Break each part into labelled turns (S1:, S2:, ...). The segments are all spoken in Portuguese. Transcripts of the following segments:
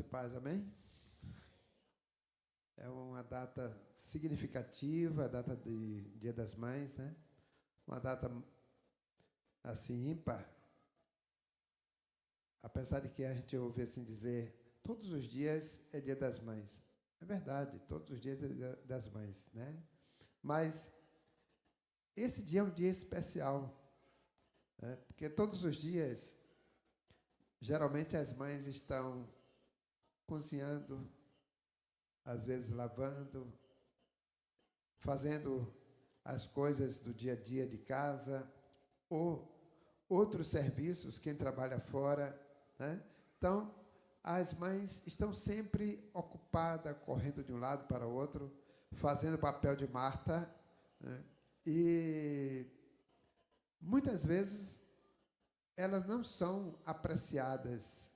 S1: paz, amém? É uma data significativa, a data de Dia das Mães, né? Uma data, assim, ímpar. Apesar de que a gente ouve assim dizer, todos os dias é Dia das Mães. É verdade, todos os dias é Dia das Mães, né? Mas esse dia é um dia especial, né? Porque todos os dias, geralmente as mães estão cozinhando, às vezes lavando, fazendo as coisas do dia a dia de casa, ou outros serviços, quem trabalha fora, né? Então, as mães estão sempre ocupadas, correndo de um lado para o outro, fazendo o papel de Marta, né? E muitas vezes elas não são apreciadas.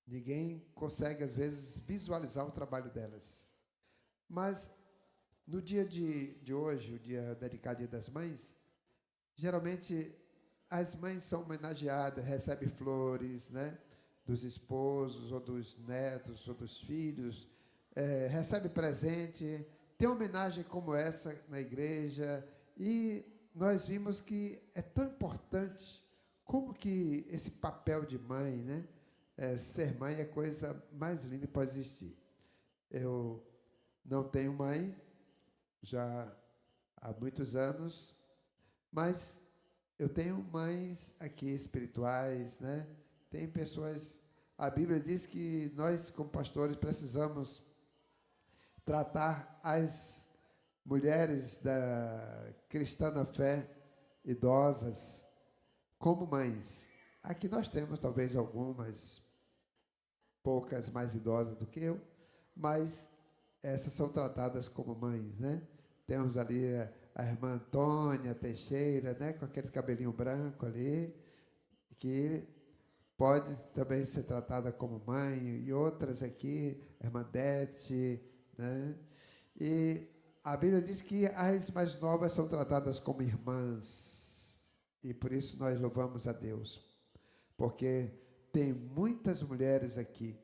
S1: Ninguém consegue, às vezes, visualizar o trabalho delas. Mas, no dia de hoje, o dia dedicado ao Dia das Mães, geralmente as mães são homenageadas, recebem flores, né? Dos esposos, ou dos netos, ou dos filhos, recebe presente, tem homenagem como essa na igreja, e nós vimos que é tão importante como que esse papel de mãe, né? Ser mãe é a coisa mais linda que pode existir. Eu não tenho mãe, já há muitos anos, mas eu tenho mães aqui espirituais, né? Tem pessoas. A Bíblia diz que nós, como pastores, precisamos tratar as mulheres da cristã na fé, idosas, como mães. Aqui nós temos talvez algumas, poucas mais idosas do que eu, mas essas são tratadas como mães, né? Temos ali a irmã Antônia Teixeira, né, com aquele cabelinho branco ali, que pode também ser tratada como mãe, e outras aqui, a irmã Dete, né? E a Bíblia diz que as mais novas são tratadas como irmãs, e por isso nós louvamos a Deus, porque tem muitas mulheres aqui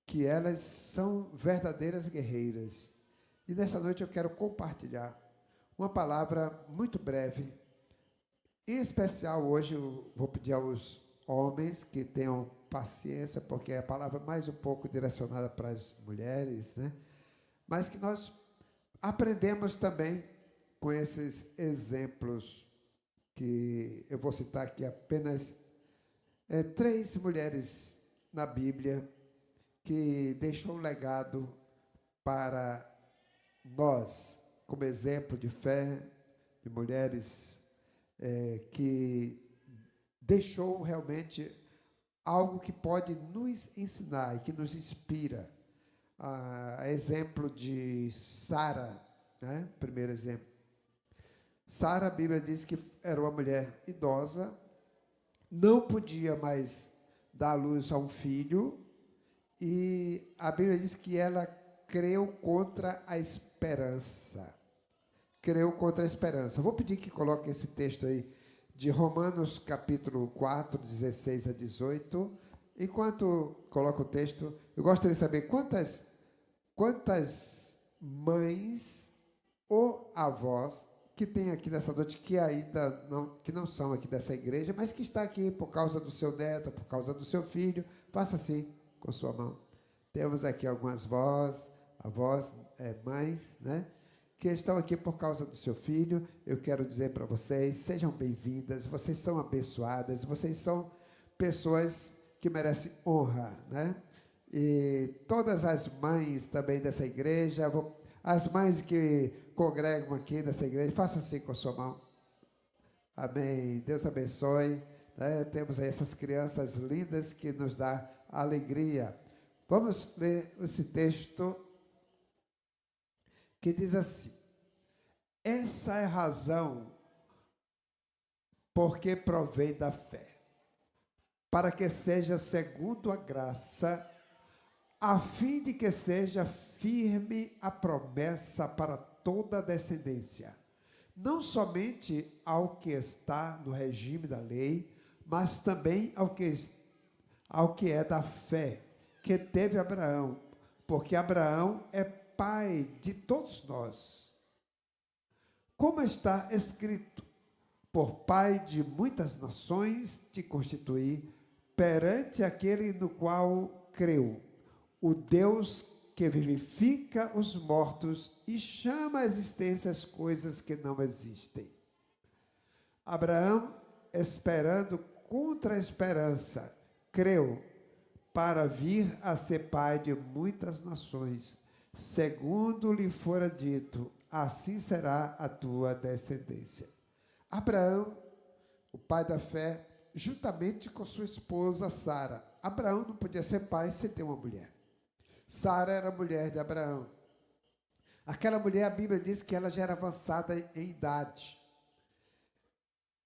S1: que elas são verdadeiras guerreiras. E nessa noite eu quero compartilhar uma palavra muito breve. Em especial hoje eu vou pedir aos homens que tenham paciência, porque é a palavra mais um pouco direcionada para as mulheres, né? Mas que nós aprendemos também com esses exemplos que eu vou citar aqui apenas 3 mulheres na Bíblia que deixou um legado para nós, como exemplo de fé, de mulheres que deixou realmente algo que pode nos ensinar e que nos inspira. Exemplo de Sara, né? Primeiro exemplo. Sara, a Bíblia diz que era uma mulher idosa, não podia mais dar luz a um filho, e a Bíblia diz que ela creu contra a esperança. Creu contra a esperança. Vou pedir que coloque esse texto aí de Romanos capítulo 4, 16 a 18. Enquanto coloca o texto, eu gostaria de saber quantas mães ou avós que tem aqui nessa noite que ainda não são aqui dessa igreja, mas que está aqui por causa do seu neto, por causa do seu filho. Faça assim com sua mão. Temos aqui algumas avós, mães, né? Que estão aqui por causa do seu filho. Eu quero dizer para vocês, sejam bem-vindas, vocês são abençoadas, vocês são pessoas que merecem honra, né? E todas as mães também dessa igreja, as mães que congregam aqui nessa igreja, façam assim com a sua mão. Amém. Deus abençoe. Né? Temos aí essas crianças lindas que nos dá alegria. Vamos ler esse texto que diz assim: essa é a razão porque provém da fé, para que seja segundo a graça, a fim de que seja firme a promessa para toda a descendência, não somente ao que está no regime da lei, mas também ao que é da fé, que teve Abraão, porque Abraão é pai de todos nós. Como está escrito, por pai de muitas nações te constituí perante aquele no qual creu, o Deus que vivifica os mortos e chama à existência as coisas que não existem. Abraão, esperando contra a esperança, creu para vir a ser pai de muitas nações, segundo lhe fora dito, assim será a tua descendência. Abraão, o pai da fé, juntamente com sua esposa Sara. Abraão não podia ser pai sem ter uma mulher. Sara era a mulher de Abraão. Aquela mulher, a Bíblia diz que ela já era avançada em idade.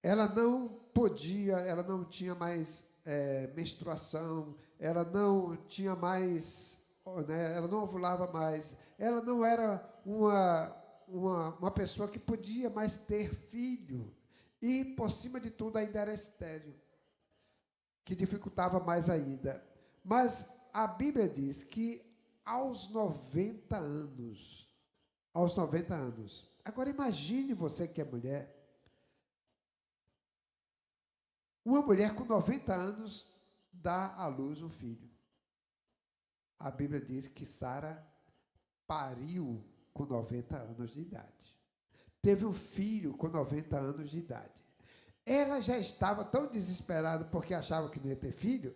S1: Ela não podia, ela não tinha mais menstruação, ela não tinha mais, né, ela não ovulava mais, ela não era uma pessoa que podia mais ter filho. E, por cima de tudo, ainda era estéril, que dificultava mais ainda. Mas a Bíblia diz que aos 90 anos, agora imagine você que é mulher, uma mulher com 90 anos dá à luz um filho. A Bíblia diz que Sara pariu com 90 anos de idade. Teve um filho com 90 anos de idade. Ela já estava tão desesperada porque achava que não ia ter filho,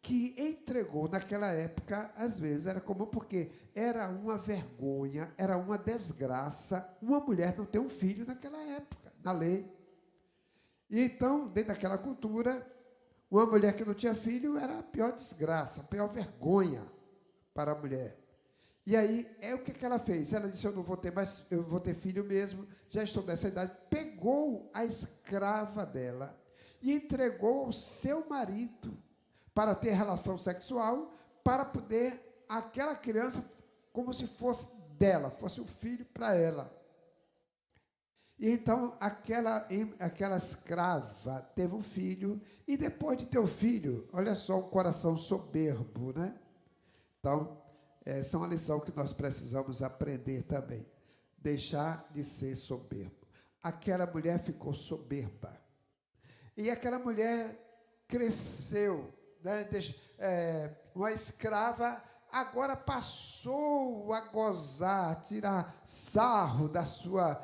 S1: que entregou naquela época, às vezes era comum, porque era uma vergonha, era uma desgraça uma mulher não ter um filho naquela época, na lei. E então, dentro daquela cultura, uma mulher que não tinha filho era a pior desgraça, a pior vergonha para a mulher. E aí, o que ela fez? Ela disse, eu não vou ter mais, eu vou ter filho mesmo, já estou nessa idade. Pegou a escrava dela e entregou ao seu marido para ter relação sexual, para poder, aquela criança, como se fosse dela, fosse um filho para ela. E então, aquela escrava teve um filho, e depois de ter o filho, olha só, um coração soberbo, né? Então, essa é uma lição que nós precisamos aprender também. Deixar de ser soberbo. Aquela mulher ficou soberba. E aquela mulher cresceu, né? Uma escrava agora passou a gozar, a tirar sarro da sua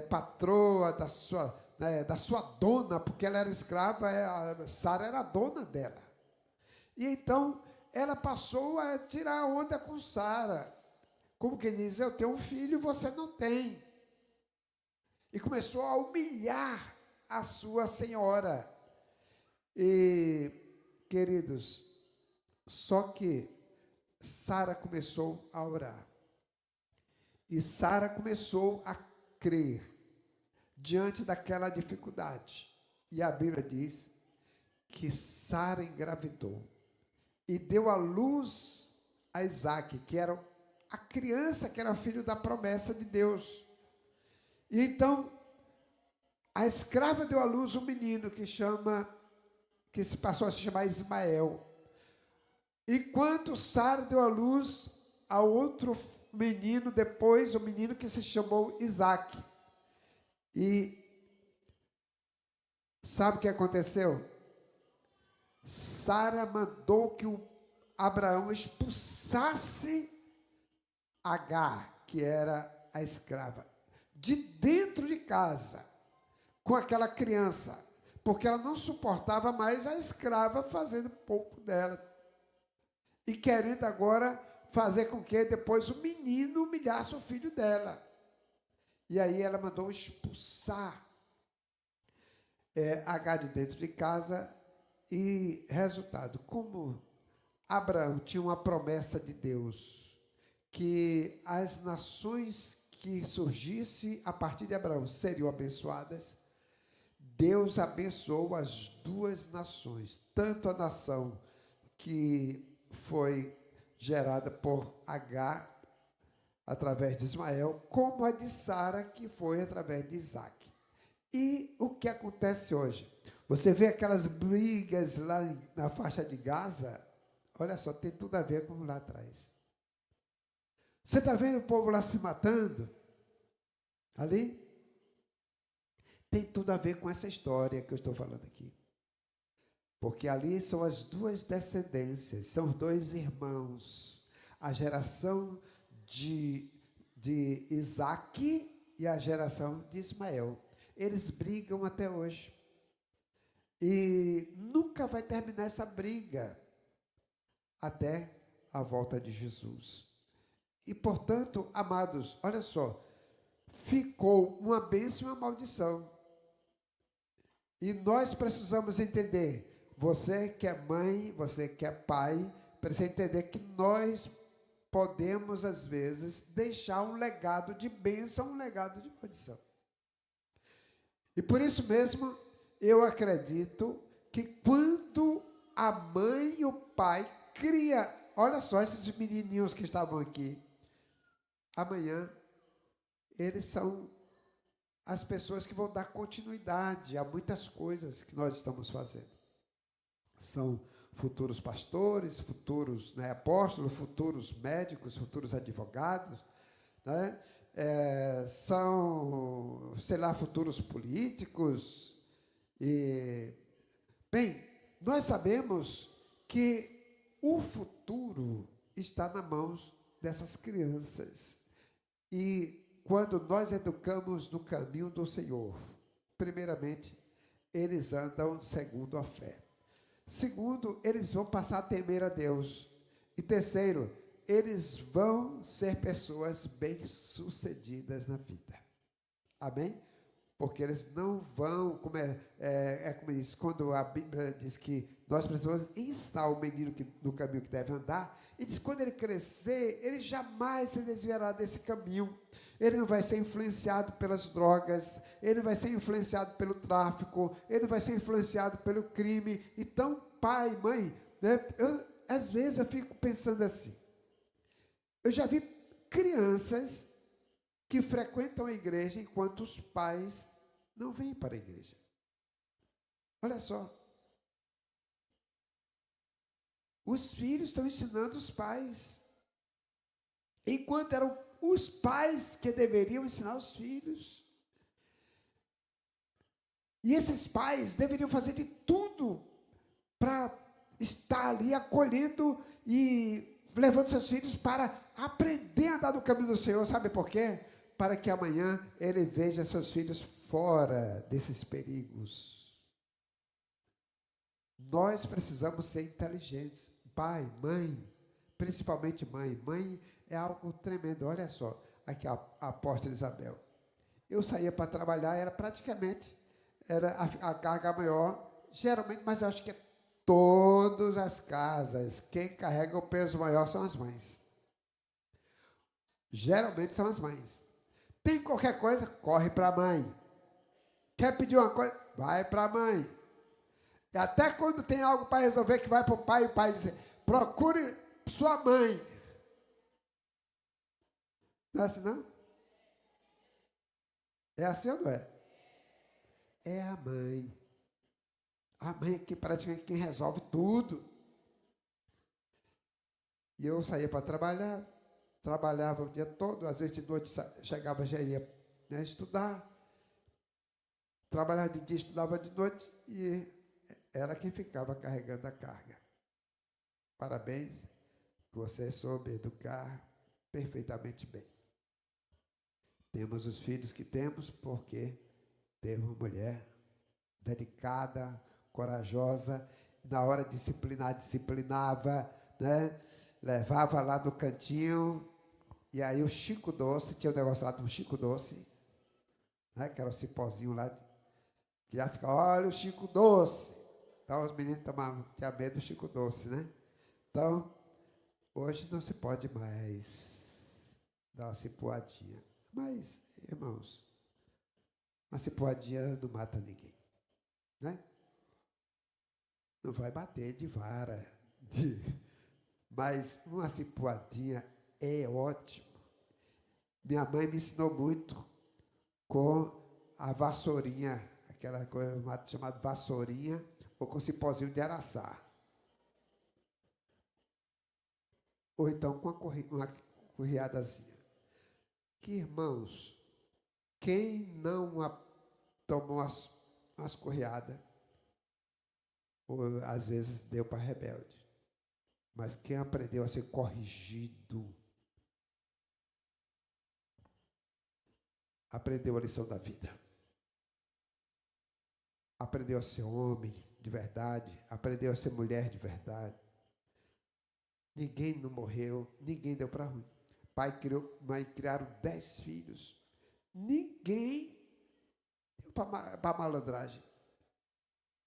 S1: patroa, da sua dona, porque ela era escrava, Sara era a dona dela. E então ela passou a tirar onda com Sara. Como que diz, eu tenho um filho e você não tem. E começou a humilhar a sua senhora. E, queridos, só que Sara começou a orar. E Sara começou a crer diante daquela dificuldade. E a Bíblia diz que Sara engravidou e deu à luz a Isaque, que era a criança que era filho da promessa de Deus. E então, a escrava deu à luz um menino que se passou a se chamar Ismael. Enquanto Sara deu à luz a outro menino depois, o menino que se chamou Isaque. E sabe o que aconteceu? Sara mandou que o Abraão expulsasse Agar, que era a escrava, de dentro de casa, com aquela criança, porque ela não suportava mais a escrava fazendo pouco dela. E querendo agora fazer com que depois o menino humilhasse o filho dela. E aí ela mandou expulsar Agar de dentro de casa. E resultado, como Abraão tinha uma promessa de Deus, que as nações que surgissem a partir de Abraão seriam abençoadas, Deus abençoou as duas nações, tanto a nação que foi gerada por Agar, através de Ismael, como a de Sara, que foi através de Isaque. E o que acontece hoje? Você vê aquelas brigas lá na faixa de Gaza, Olha só, tem tudo a ver com lá atrás. Você está vendo o povo lá se matando? Ali? Tem tudo a ver com essa história que eu estou falando aqui. Porque ali são as duas descendências, são dois irmãos. A geração de Isaque e a geração de Ismael. Eles brigam até hoje. E nunca vai terminar essa briga até a volta de Jesus. E, portanto, amados, olha só, ficou uma bênção e uma maldição. E nós precisamos entender, você que é mãe, você que é pai, precisa entender que nós podemos, às vezes, deixar um legado de bênção, um legado de maldição. E por isso mesmo, eu acredito que quando a mãe e o pai cria, olha só esses menininhos que estavam aqui, amanhã eles são as pessoas que vão dar continuidade a muitas coisas que nós estamos fazendo. São futuros pastores, futuros apóstolos, futuros médicos, futuros advogados, né? São, sei lá, futuros políticos. E, bem, nós sabemos que o futuro está nas mãos dessas crianças. E quando nós educamos no caminho do Senhor, primeiramente, eles andam segundo a fé. Segundo, eles vão passar a temer a Deus. E terceiro, eles vão ser pessoas bem-sucedidas na vida. Amém? Porque eles não vão, como diz, quando a Bíblia diz que nós precisamos ensinar o menino no caminho que deve andar, e diz que quando ele crescer, ele jamais se desviará desse caminho. Ele não vai ser influenciado pelas drogas, ele não vai ser influenciado pelo tráfico, ele não vai ser influenciado pelo crime. Então, pai, mãe, né, às vezes eu fico pensando assim, eu já vi crianças que frequentam a igreja enquanto os pais não vêm para a igreja. Olha só. Os filhos estão ensinando os pais, enquanto eram os pais que deveriam ensinar os filhos. E esses pais deveriam fazer de tudo para estar ali acolhendo e levando seus filhos para aprender a andar no caminho do Senhor. Sabe por quê? Para que amanhã ele veja seus filhos fora desses perigos. Nós precisamos ser inteligentes. Pai, mãe, principalmente mãe. Mãe é algo tremendo. Olha só, aqui a apóstola Isabel. Eu saía para trabalhar, era a carga maior, geralmente, mas eu acho que todas as casas, quem carrega o peso maior são as mães. Geralmente são as mães. Tem qualquer coisa, corre para a mãe. Quer pedir uma coisa, vai para a mãe. E até quando tem algo para resolver, que vai para o pai, o pai diz, procure sua mãe. Não é assim, não? É assim ou não é? É a mãe. A mãe é que praticamente quem resolve tudo. E eu saía para trabalhar, trabalhava o dia todo, às vezes de noite chegava, já ia estudar. Trabalhava de dia, estudava de noite e era quem ficava carregando a carga. Parabéns, você soube educar perfeitamente bem. Temos os filhos que temos porque teve uma mulher dedicada, corajosa, na hora de disciplinar, disciplinava, né? Levava lá no cantinho, e aí o Chico Doce, tinha um negócio lá do Chico Doce, né? Que era o cipózinho lá, que já ficava, olha o Chico Doce. Então os meninos tinham medo do Chico Doce, né? Então, hoje não se pode mais dar uma cipuadinha. Mas, irmãos, uma cipuadinha não mata ninguém, né? Não vai bater de vara, mas uma cipuadinha é ótimo. Minha mãe me ensinou muito com a vassourinha, aquela coisa chamada vassourinha, ou com cipózinho de araçá. ou então com uma correadazinha. Que, irmãos, quem não tomou as correadas, ou às vezes deu para rebelde, mas quem aprendeu a ser corrigido, aprendeu a lição da vida. Aprendeu a ser homem de verdade, aprendeu a ser mulher de verdade. Ninguém não morreu, ninguém deu para ruim. Pai criou, mãe criaram 10 filhos. Ninguém deu para malandragem.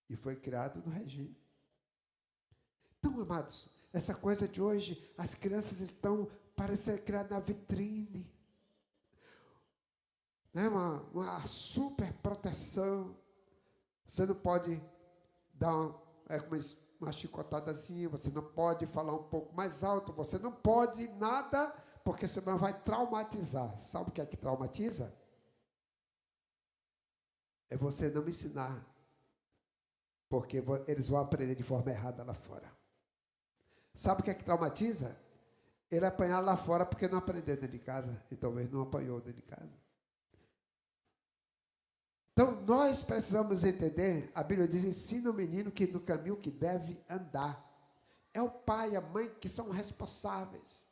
S1: E foi criado no regime. Então, amados, essa coisa de hoje, as crianças estão parecendo criadas na vitrine. Né? Uma super proteção. Você não pode dar uma chicotadazinha, você não pode falar um pouco mais alto, você não pode nada, porque senão vai traumatizar. Sabe o que é que traumatiza? É você não me ensinar, porque eles vão aprender de forma errada lá fora. Sabe o que é que traumatiza? Ele apanhar lá fora porque não aprendeu dentro de casa, e talvez não apanhou dentro de casa. Então, nós precisamos entender, a Bíblia diz, ensina o menino que no caminho que deve andar. É o pai e a mãe que são responsáveis.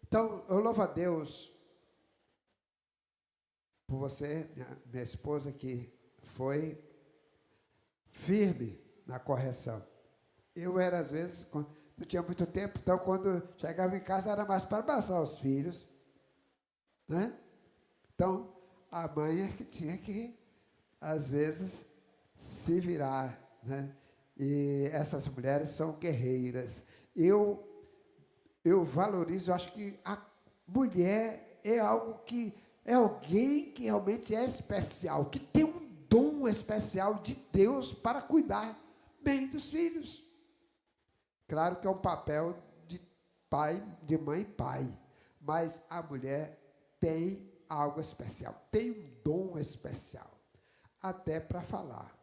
S1: Então, eu louvo a Deus por você, minha esposa, que foi firme na correção. Eu era, às vezes, não tinha muito tempo, então, quando chegava em casa, era mais para abraçar os filhos. Né? Então, a mãe é que tinha que, às vezes, se virar, né? E essas mulheres são guerreiras. Eu valorizo, eu acho que a mulher é algo que é alguém que realmente é especial, que tem um dom especial de Deus para cuidar bem dos filhos. Claro que é um papel de pai, de mãe e pai, mas a mulher tem algo especial, tem um dom especial, até para falar.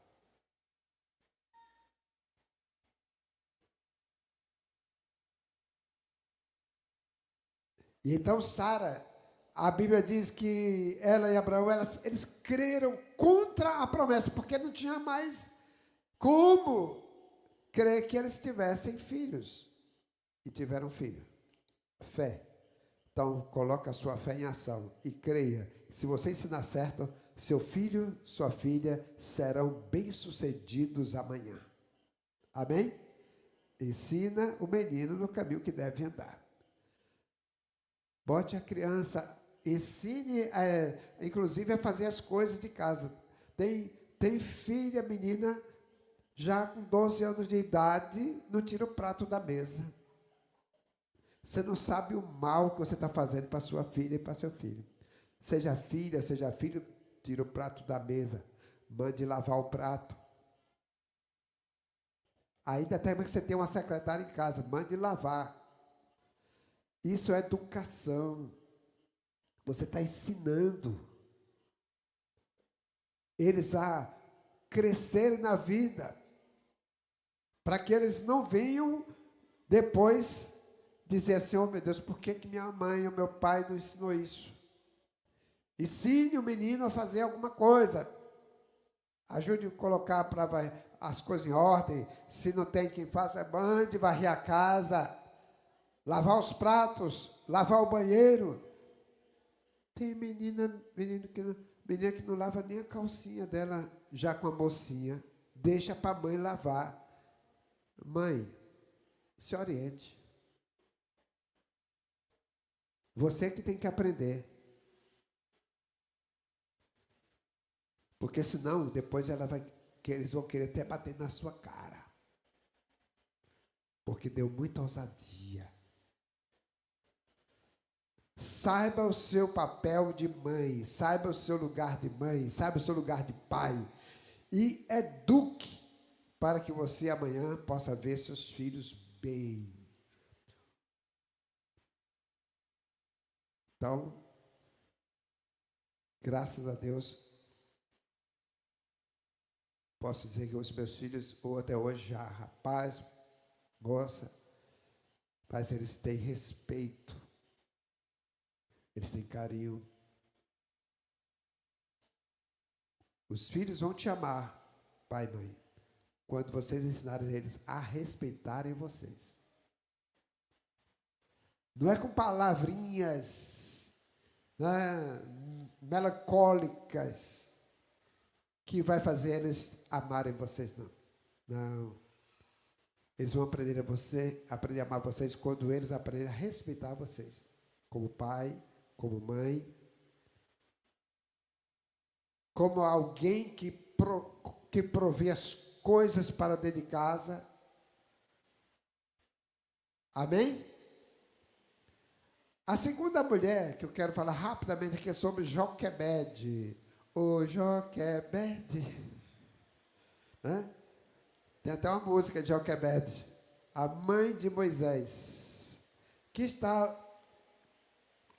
S1: E então Sara, a Bíblia diz que ela e Abraão, eles creram contra a promessa, porque não tinha mais como crer que eles tivessem filhos. E tiveram filho. Fé. Então, coloque a sua fé em ação e creia. Se você ensinar certo, seu filho, sua filha serão bem-sucedidos amanhã. Amém? Ensina o menino no caminho que deve andar. Bote a criança, ensine, inclusive, a fazer as coisas de casa. Tem filha, menina, já com 12 anos de idade, não tira o prato da mesa. Você não sabe o mal que você está fazendo para sua filha e para seu filho. Seja filha, seja filho, tira o prato da mesa. Mande lavar o prato. Ainda até que você tem uma secretária em casa, mande lavar. Isso é educação. Você está ensinando eles a crescerem na vida, para que eles não venham depois dizer assim, oh meu Deus, por que minha mãe ou meu pai não ensinou isso? Ensine o menino a fazer alguma coisa. Ajude a colocar as coisas em ordem. Se não tem quem faça, mande varrer a casa, lavar os pratos, lavar o banheiro. Tem menina que não lava nem a calcinha dela, já com a mocinha. Deixa para a mãe lavar. Mãe, se oriente. Você que tem que aprender. Porque senão, depois eles vão querer até bater na sua cara. Porque deu muita ousadia. Saiba o seu papel de mãe, saiba o seu lugar de mãe, saiba o seu lugar de pai. E eduque para que você amanhã possa ver seus filhos bem. Então, graças a Deus, posso dizer que os meus filhos, ou até hoje já rapaz, moça, mas eles têm respeito, eles têm carinho. Os filhos vão te amar, pai e mãe, quando vocês ensinarem eles a respeitarem vocês. Não é com palavrinhas, né, melancólicas que vai fazer eles amarem vocês, não. Não. Eles vão aprender aprender a amar vocês quando eles aprenderem a respeitar vocês, como pai, como mãe, como alguém que provê as coisas para dentro de casa. Amém? A segunda mulher que eu quero falar rapidamente aqui é sobre Joquebede. O Joquebede. Né? Tem até uma música de Joquebede, a mãe de Moisés, que está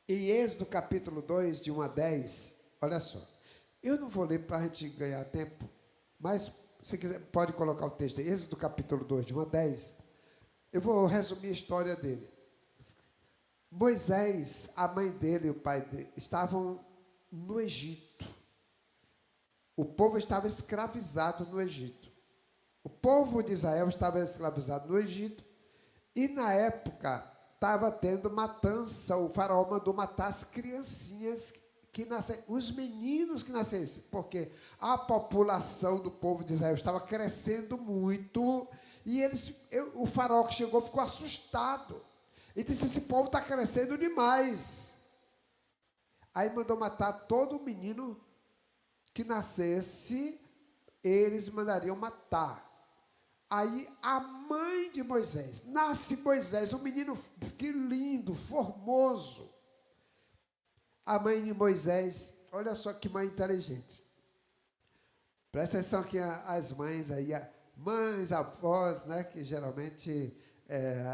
S1: em Êxodo capítulo 2, de 1 a 10. Olha só. Eu não vou ler para a gente ganhar tempo, mas se quiser, pode colocar o texto aí, Êxodo capítulo 2, de 1 a 10. Eu vou resumir a história dele. Moisés, a mãe dele e o pai dele estavam no Egito. O povo estava escravizado no Egito. O povo de Israel estava escravizado no Egito. E na época estava tendo matança. O faraó mandou matar as criancinhas que nascem, os meninos que nascessem, porque a população do povo de Israel estava crescendo muito. E o faraó que chegou ficou assustado. E disse: esse povo está crescendo demais. Aí mandou matar todo menino que nascesse, eles mandariam matar. Aí a mãe de Moisés, nasce Moisés, um menino que lindo, formoso. A mãe de Moisés, olha só que mãe inteligente. Presta atenção aqui as mães aí, mães, avós, né, que geralmente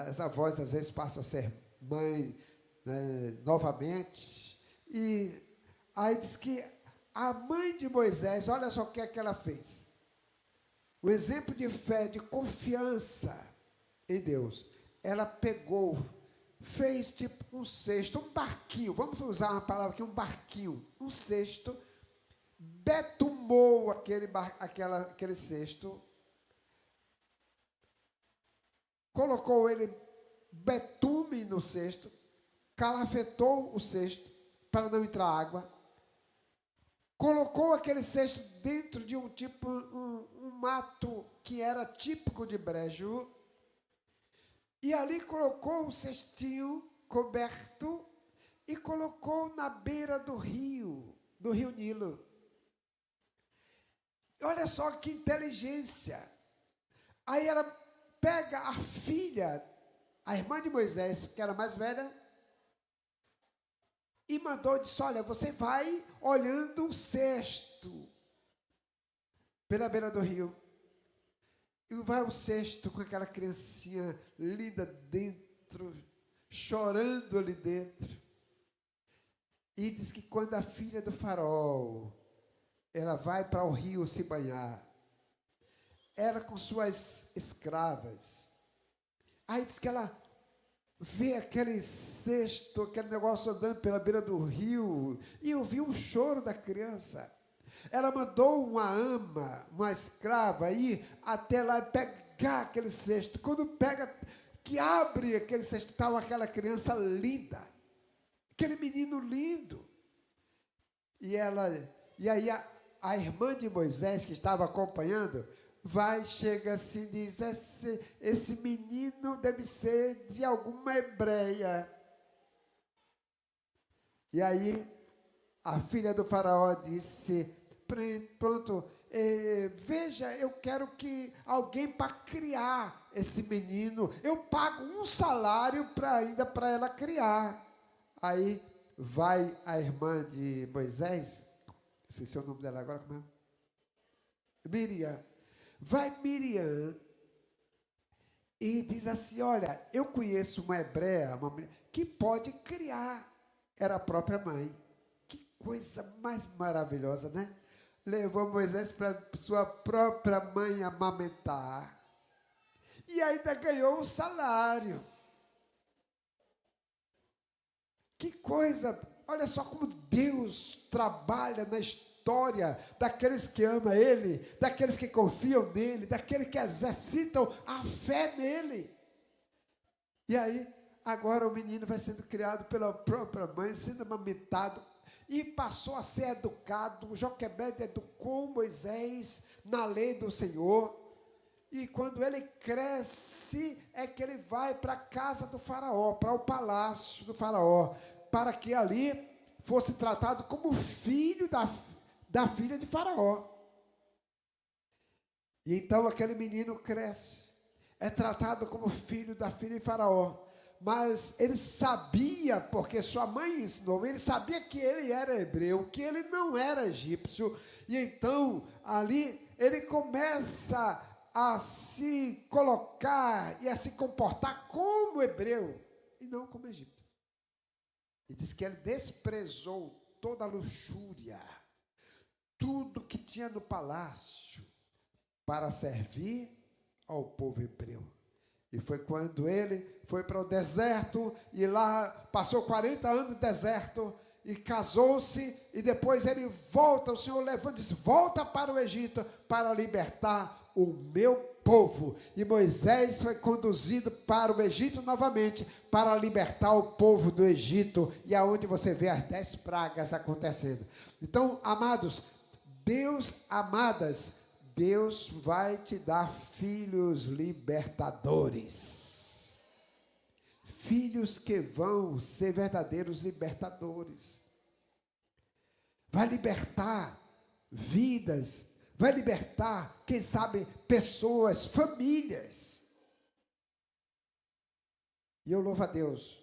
S1: as avós às vezes passam a ser mãe, né, novamente. E aí diz que a mãe de Moisés, olha só o que é que ela fez. O exemplo de fé, de confiança em Deus. Ela pegou, fez tipo um cesto, um barquinho, vamos usar uma palavra aqui, um barquinho, um cesto, betumou aquele cesto, colocou ele betume no cesto, calafetou o cesto para não entrar água, colocou aquele cesto dentro de um mato que era típico de brejo, e ali colocou o cestinho coberto e colocou na beira do rio Nilo. Olha só que inteligência. Aí ela pega a filha, a irmã de Moisés, que era mais velha, e mandou, disse: olha, você vai olhando o cesto pela beira do rio. E vai o cesto com aquela criancinha linda dentro, chorando ali dentro. E diz que quando a filha do faraó, ela vai para o rio se banhar, ela com suas escravas, aí diz que ela vê aquele cesto, aquele negócio andando pela beira do rio, e ouviu o choro da criança. Ela mandou uma ama, uma escrava, ir até lá e pegar aquele cesto. Quando pega, que abre aquele cesto, estava aquela criança linda, aquele menino lindo. E aí a irmã de Moisés, que estava acompanhando, chega assim e diz: esse menino deve ser de alguma hebreia. E aí a filha do faraó disse: pronto, veja, eu quero que alguém para criar esse menino, eu pago um salário ainda para ela criar. Aí vai a irmã de Moisés, esqueci o nome dela agora, como é? Miriam. Vai Miriam e diz assim: olha, eu conheço uma hebreia, uma mulher, que pode criar. Era a própria mãe. Que coisa mais maravilhosa, né? Levou Moisés para sua própria mãe amamentar. E ainda ganhou um salário. Que coisa! Olha só como Deus trabalha na história daqueles que amam Ele, daqueles que confiam nele, daqueles que exercitam a fé nele. E aí, agora o menino vai sendo criado pela própria mãe, sendo amamentado, e passou a ser educado. Joquebede educou Moisés na lei do Senhor. E quando ele cresce, é que ele vai para a casa do faraó, para o palácio do faraó, para que ali fosse tratado como filho da filha de faraó. E então aquele menino cresce, é tratado como filho da filha de faraó. Mas ele sabia, porque sua mãe ensinou, ele sabia que ele era hebreu, que ele não era egípcio. E então ali ele começa a se colocar e a se comportar como hebreu e não como egípcio. E diz que ele desprezou toda a luxúria, tudo que tinha no palácio, para servir ao povo hebreu. E foi quando ele foi para o deserto, e lá passou 40 anos no deserto, e casou-se, e depois ele volta, o Senhor levanta e diz, volta para o Egito, para libertar o meu povo. E Moisés foi conduzido para o Egito novamente, para libertar o povo do Egito, e aonde você vê as 10 pragas acontecendo. Então, amados, amadas, Deus vai te dar filhos libertadores. Filhos que vão ser verdadeiros libertadores. Vai libertar vidas, vai libertar, quem sabe, pessoas, famílias. E eu louvo a Deus,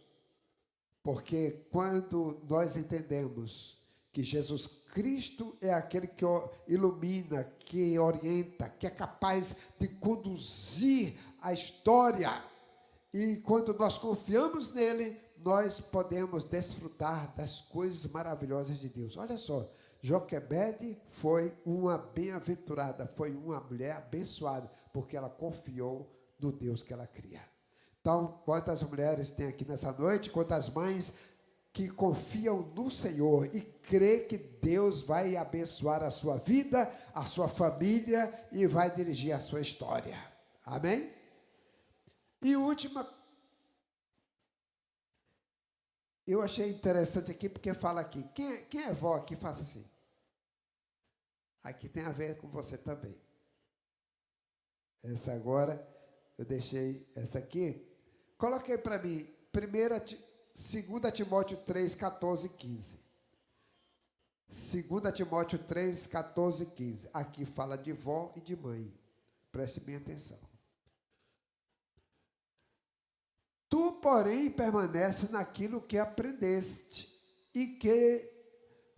S1: porque quando nós entendemos que Jesus Cristo é aquele que ilumina, que orienta, que é capaz de conduzir a história, e quando nós confiamos nele, nós podemos desfrutar das coisas maravilhosas de Deus. Olha só, Joquebede foi uma bem-aventurada, foi uma mulher abençoada, porque ela confiou no Deus que ela cria. Então, quantas mulheres tem aqui nessa noite, quantas mães que confiam no Senhor e crê que Deus vai abençoar a sua vida, a sua família e vai dirigir a sua história. Amém? E última, eu achei interessante aqui, porque fala aqui, quem é vó aqui, faça assim. Aqui tem a ver com você também. Essa agora, eu deixei essa aqui. Coloquei para mim, 2 Timóteo 3, 14 e 15. 2 Timóteo 3, 14 e 15. Aqui fala de vó e de mãe. Preste bem atenção. Tu, porém, permanece naquilo que aprendeste e que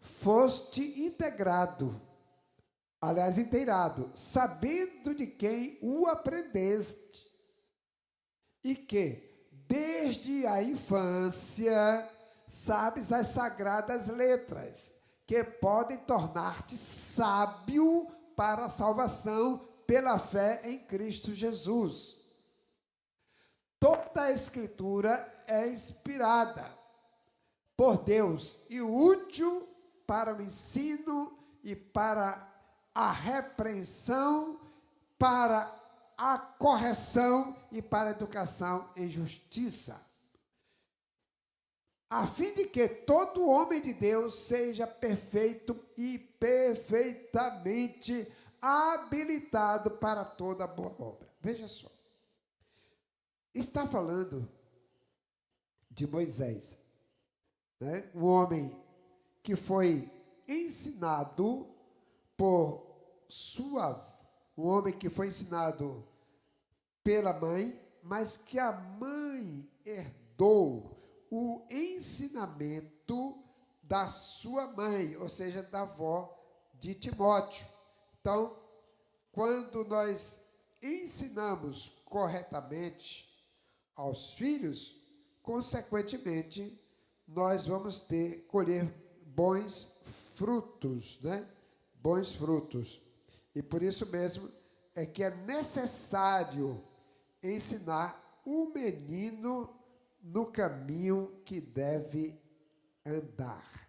S1: foste inteirado, sabendo de quem o aprendeste, e que, desde a infância, sabes as sagradas letras, que podem tornar-te sábio para a salvação pela fé em Cristo Jesus. Toda a Escritura é inspirada por Deus e útil para o ensino e para a repreensão, para a correção e para a educação em justiça, a fim de que todo homem de Deus seja perfeito e perfeitamente habilitado para toda boa obra. Veja só. Está falando de Moisés, né? Um homem que foi ensinado um homem que foi ensinado pela mãe, mas que a mãe herdou o ensinamento da sua mãe, ou seja, da avó de Timóteo. Então, quando nós ensinamos corretamente aos filhos, consequentemente, nós vamos colher bons frutos, né? Bons frutos. E por isso mesmo é que é necessário ensinar o menino no caminho que deve andar.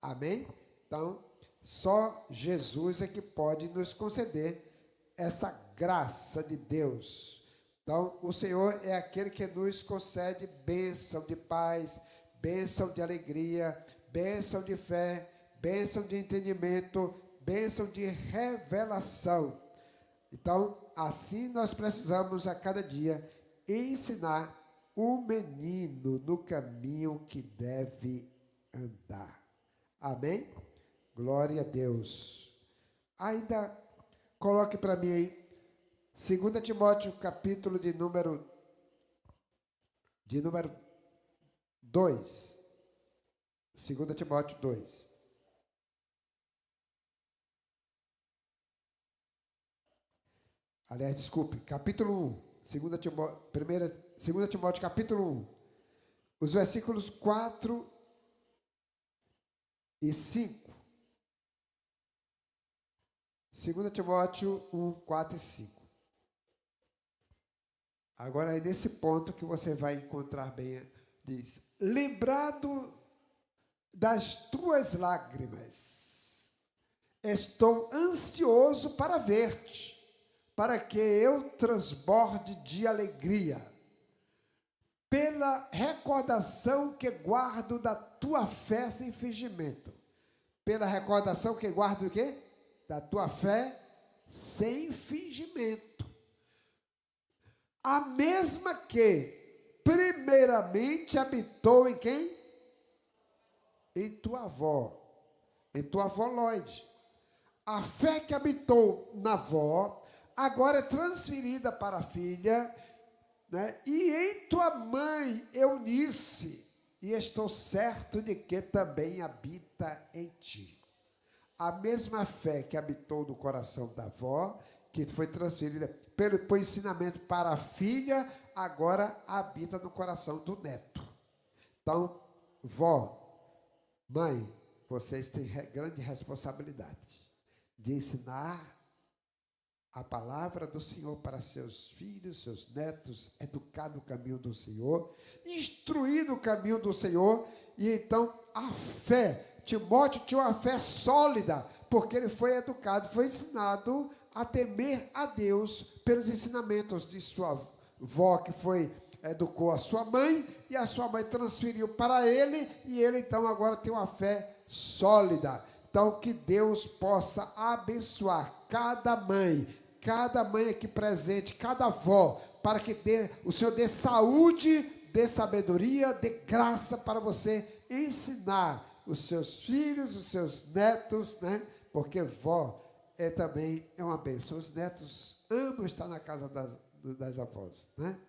S1: Amém? Então, só Jesus é que pode nos conceder essa graça de Deus. Então, o Senhor é aquele que nos concede bênção de paz, bênção de alegria, bênção de fé, bênção de entendimento, bênção de revelação. Então, assim nós precisamos a cada dia ensinar o menino no caminho que deve andar. Amém? Glória a Deus. Ainda coloque para mim aí, 2 Timóteo, capítulo de número 2. 2 Timóteo 2. Aliás, desculpe, capítulo 1. 2 Timóteo, capítulo 1. Os versículos 4 e 5. 2 Timóteo 1, 4 e 5. Agora é nesse ponto que você vai encontrar bem, diz: lembrado das tuas lágrimas, estou ansioso para ver-te, para que eu transborde de alegria, pela recordação que guardo da tua fé sem fingimento. Pela recordação que guardo o quê? Da tua fé sem fingimento. A mesma que primeiramente habitou em quem? Em tua avó Loide. A fé que habitou na avó agora é transferida para a filha, né? E em tua mãe Eunice, e estou certo de que também habita em ti. A mesma fé que habitou no coração da avó, que foi transferida pelo ensinamento para a filha, agora habita no coração do neto. Então, vó, mãe, vocês têm grande responsabilidade de ensinar a palavra do Senhor para seus filhos, seus netos, educar no caminho do Senhor, instruir no caminho do Senhor. E então a fé, Timóteo tinha uma fé sólida, porque ele foi educado, foi ensinado a temer a Deus pelos ensinamentos de sua avó, que educou a sua mãe, e a sua mãe transferiu para ele, e ele então agora tem uma fé sólida. Então que Deus possa abençoar cada mãe aqui presente, cada avó, para que o Senhor dê saúde, dê sabedoria, dê graça para você ensinar os seus filhos, os seus netos, né? Porque vó também é uma bênção. Os netos amam estar na casa das avós, né?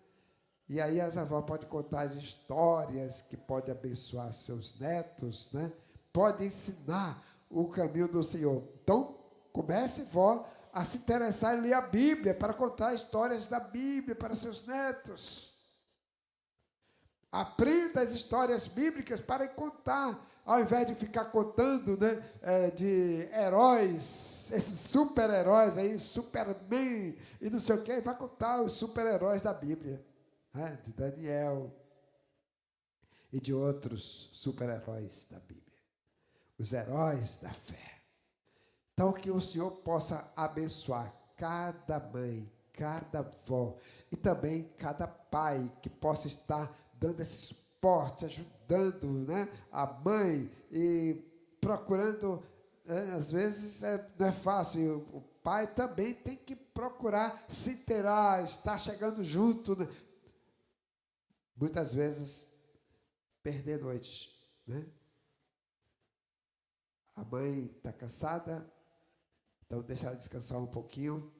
S1: E aí as avós podem contar as histórias que podem abençoar seus netos, né? Pode ensinar o caminho do Senhor. Então, comece, vó, a se interessar em ler a Bíblia, para contar histórias da Bíblia para seus netos. Aprenda as histórias bíblicas para contar, ao invés de ficar contando, né, de heróis, esses super-heróis aí, Superman e não sei o quê, vai contar os super-heróis da Bíblia, né, de Daniel e de outros super-heróis da Bíblia, os heróis da fé. Então, que o Senhor possa abençoar cada mãe, cada avó e também cada pai que possa estar dando esse suporte, ajudando, né, a mãe e procurando, às vezes não é fácil, o pai também tem que procurar se inteirar, estar chegando junto, né? Muitas vezes perder noite, né? A mãe está cansada, então deixa ela descansar um pouquinho,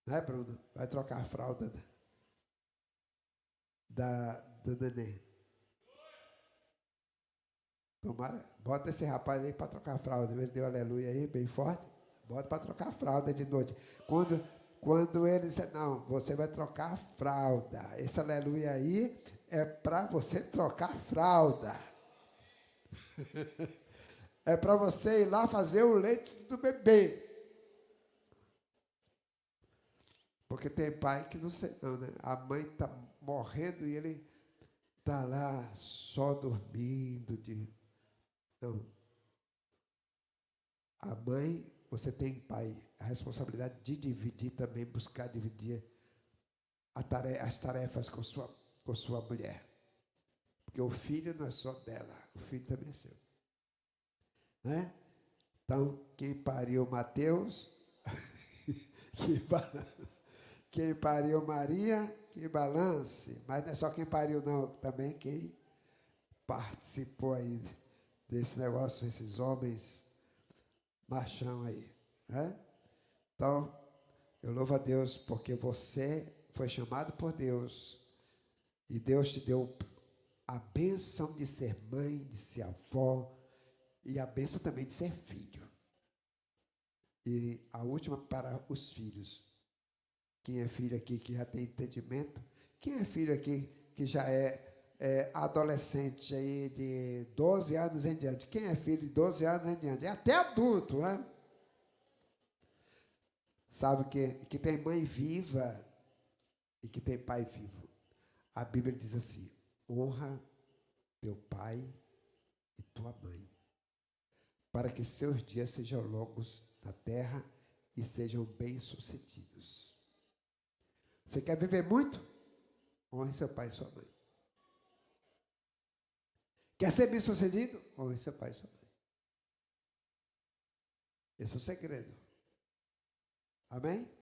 S1: né, Bruno? Vai trocar a fralda do neném. Tomara, bota esse rapaz aí para trocar a fralda. Ele deu aleluia aí, bem forte. Bota para trocar a fralda de noite. Quando ele disse, não, você vai trocar a fralda. Esse aleluia aí é para você trocar a fralda. É para você ir lá fazer o leite do bebê. Porque tem pai que não sei não, né? A mãe está morrendo e ele está lá só dormindo. Não. A mãe, você tem, pai, a responsabilidade de dividir também, buscar dividir as tarefas com sua mulher. Porque o filho não é só dela, o filho também é seu. Né? Então, quem pariu Mateus, quem pariu Maria, que balance. Mas não é só quem pariu, não, também quem participou aí desse negócio, esses homens machão aí. Né? Então, eu louvo a Deus porque você foi chamado por Deus e Deus te deu a bênção de ser mãe, de ser avó e a bênção também de ser filho. E a última para os filhos. Quem é filho aqui que já tem entendimento? Quem é filho aqui que já é adolescente aí de 12 anos em diante? Quem é filho de 12 anos em diante? É até adulto, né? Sabe que tem mãe viva e que tem pai vivo. A Bíblia diz assim: honra teu pai e tua mãe, para que seus dias sejam longos na terra e sejam bem-sucedidos. Você quer viver muito? Honre seu pai e sua mãe. Quer ser bem-sucedido? Honre seu pai e sua mãe. Esse é o segredo. Amém?